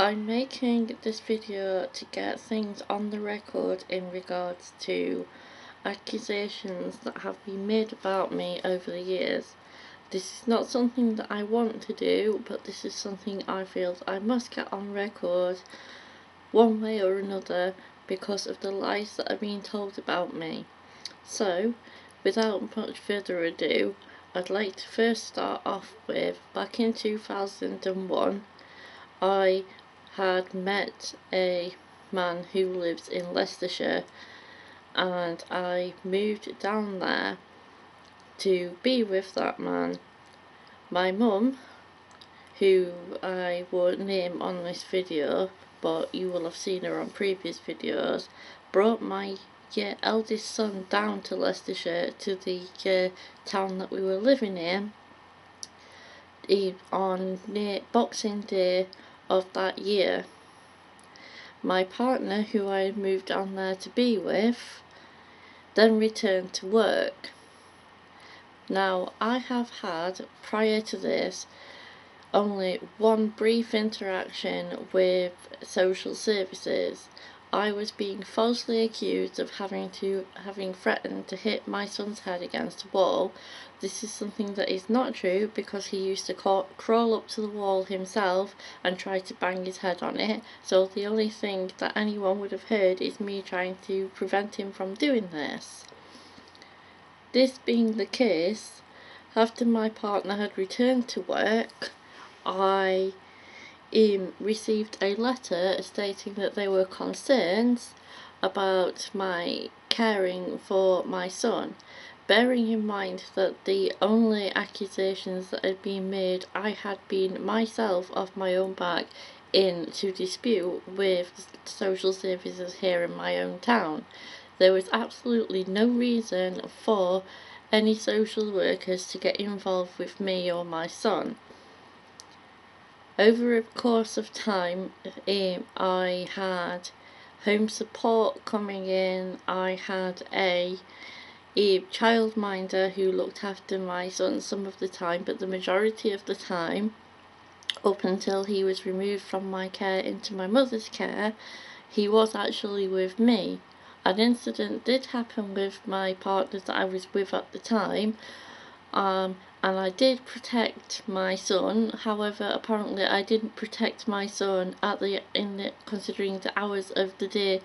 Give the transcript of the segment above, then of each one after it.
I'm making this video to get things on the record in regards to accusations that have been made about me over the years. This is not something that I want to do, but this is something I feel I must get on record one way or another because of the lies that are being told about me. So, without much further ado, I'd like to first start off with back in 2001. I had met a man who lives in Leicestershire, and I moved down there to be with that man. My mum, who I won't name on this video, but you will have seen her on previous videos, brought my eldest son down to Leicestershire, to the town that we were living in, on Boxing Day of that year. My partner, who I had moved down there to be with, then returned to work. Now, I have had, prior to this, only one brief interaction with social services. I was being falsely accused of having threatened to hit my son's head against a wall. This is something that is not true, because he used to crawl up to the wall himself and try to bang his head on it, so the only thing that anyone would have heard is me trying to prevent him from doing this. This being the case, after my partner had returned to work, I received a letter stating that there were concerns about my caring for my son, bearing in mind that the only accusations that had been made, I had been myself off my own back into dispute with social services here in my own town. There was absolutely no reason for any social workers to get involved with me or my son. Over a course of time, I had home support coming in. I had a childminder who looked after my son some of the time, but the majority of the time, up until he was removed from my care into my mother's care, he was actually with me. An incident did happen with my partner that I was with at the time, and I did protect my son. However, apparently I didn't protect my son considering the hours of the day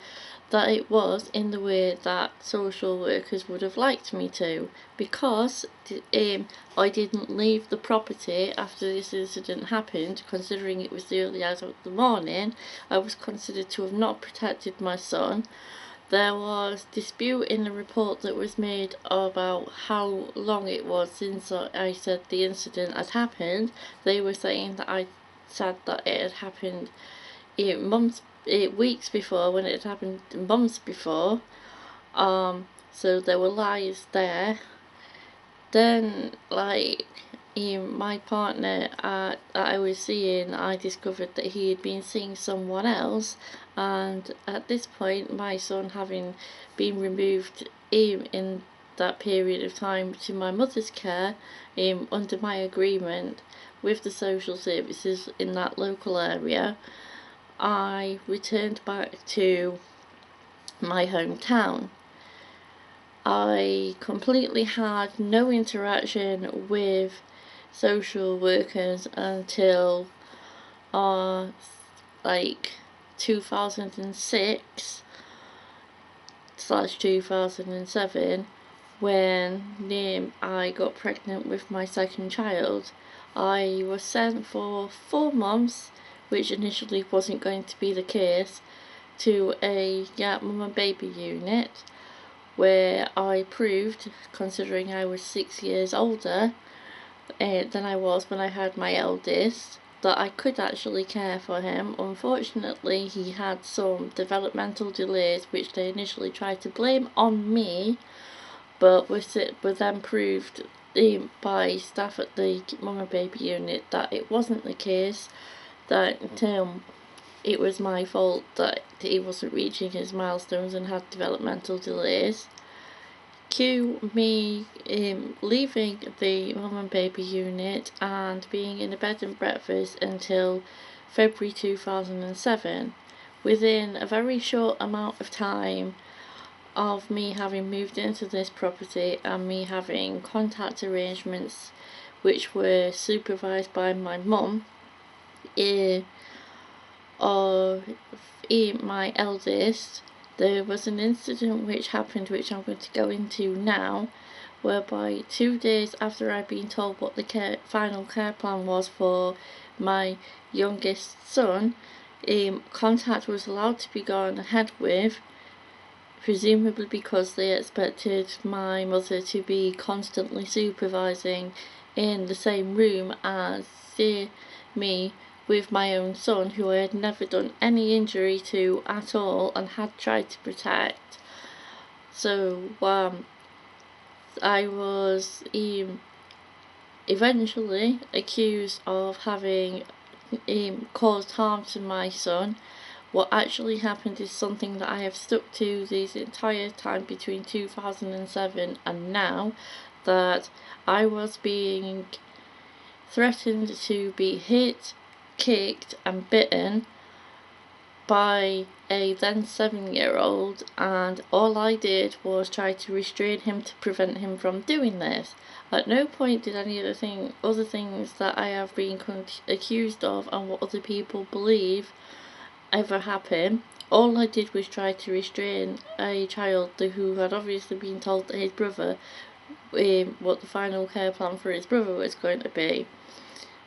that it was, in the way that social workers would have liked me to, because I didn't leave the property after this incident happened. Considering it was the early hours of the morning, I was considered to have not protected my son. There was dispute in the report that was made about how long it was since I said the incident had happened. They were saying that I said that it had happened weeks before, when it had happened months before. So there were lies there. Then, my partner that I was seeing, I discovered that he had been seeing someone else, and at this point, my son, having been removed in that period of time to my mother's care, under my agreement with the social services in that local area, I returned back to my hometown. I completely had no interaction with social workers until 2006/2007, when I got pregnant with my second child. I was sent for 4 months, which initially wasn't going to be the case, to a mum and baby unit, where I proved, considering I was 6 years older than I was when I had my eldest, that I could actually care for him. Unfortunately, he had some developmental delays, which they initially tried to blame on me, but were then proved by staff at the mum and baby unit that it wasn't the case, that it was my fault that he wasn't reaching his milestones and had developmental delays. Cue me leaving the mum and baby unit and being in a bed and breakfast until February 2007. Within a very short amount of time of me having moved into this property and me having contact arrangements which were supervised by my mum, or my eldest, there was an incident which happened which I'm going to go into now, whereby 2 days after I'd been told what the final care plan was for my youngest son, contact was allowed to be gone ahead with, presumably because they expected my mother to be constantly supervising in the same room as me with my own son, who I had never done any injury to at all and had tried to protect. So I was eventually accused of having caused harm to my son. What actually happened is something that I have stuck to this entire time between 2007 and now, that I was being threatened to be hit, kicked and bitten by a then 7-year-old, and all I did was try to restrain him to prevent him from doing this. At no point did any other things that I have been accused of and what other people believe ever happen. All I did was try to restrain a child who had obviously been told to his brother what the final care plan for his brother was going to be.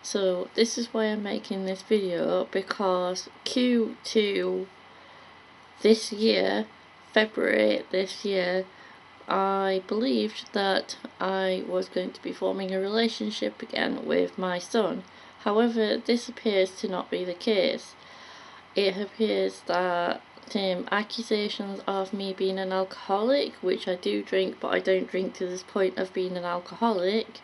So this is why I'm making this video, because Q2 this year, February this year, I believed that I was going to be forming a relationship again with my son. However, this appears to not be the case. It appears that accusations of me being an alcoholic, which I do drink, but I don't drink to this point of being an alcoholic,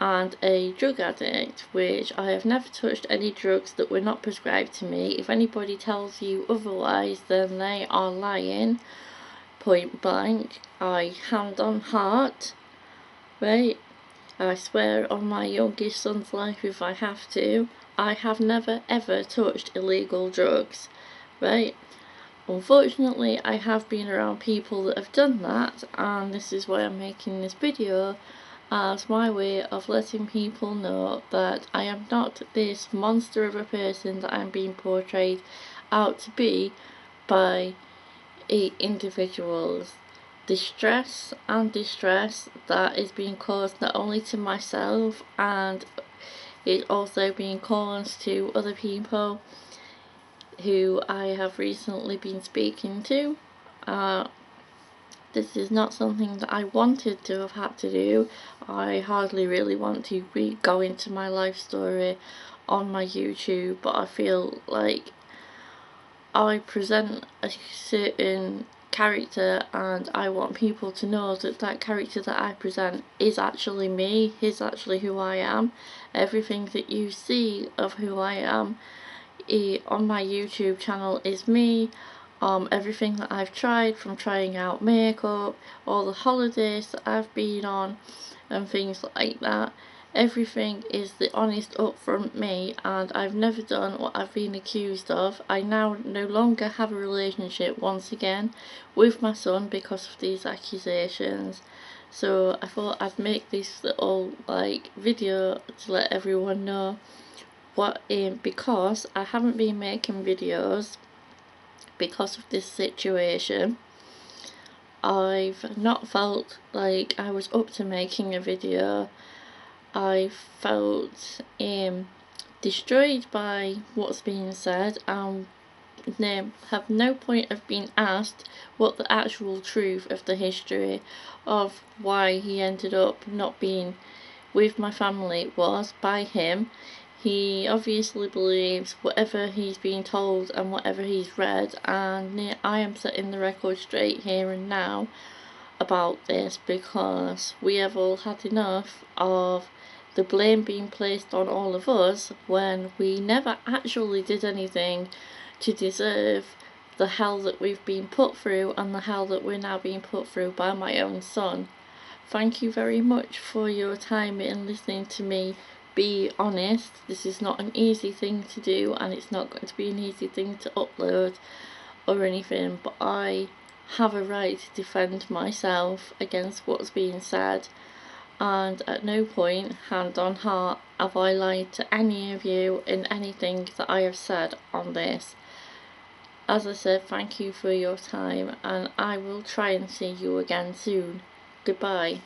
and a drug addict, which I have never touched any drugs that were not prescribed to me. If anybody tells you otherwise, then they are lying, point blank. I hand on heart, right? I swear on my youngest son's life if I have to, I have never ever touched illegal drugs, right? Unfortunately, I have been around people that have done that, and this is why I'm making this video, as my way of letting people know that I am not this monster of a person that I'm being portrayed out to be by individuals. The stress and distress that is being caused not only to myself, and it's also being caused to other people who I have recently been speaking to. This is not something that I wanted to have had to do. I hardly really want to go into my life story on my YouTube, but I feel like I present a certain character and I want people to know that that character that I present is actually me, is actually who I am. Everything that you see of who I am on my YouTube channel is me. Everything that I've tried, from trying out makeup, all the holidays that I've been on and things like that, everything is the honest upfront me, and I've never done what I've been accused of. I now no longer have a relationship once again with my son because of these accusations. So I thought I'd make this little video to let everyone know what because I haven't been making videos because of this situation. I've not felt like I was up to making a video. I felt destroyed by what's being said, and have no point of being asked what the actual truth of the history of why he ended up not being with my family was by him. He obviously believes whatever he's been told and whatever he's read, and I am setting the record straight here and now about this, because we have all had enough of the blame being placed on all of us when we never actually did anything to deserve the hell that we've been put through and the hell that we're now being put through by my own son. Thank you very much for your time in listening to me be honest, this is not an easy thing to do, and it's not going to be an easy thing to upload or anything, but I have a right to defend myself against what's being said, and at no point, hand on heart, have I lied to any of you in anything that I have said on this. As I said, thank you for your time, and I will try and see you again soon. Goodbye.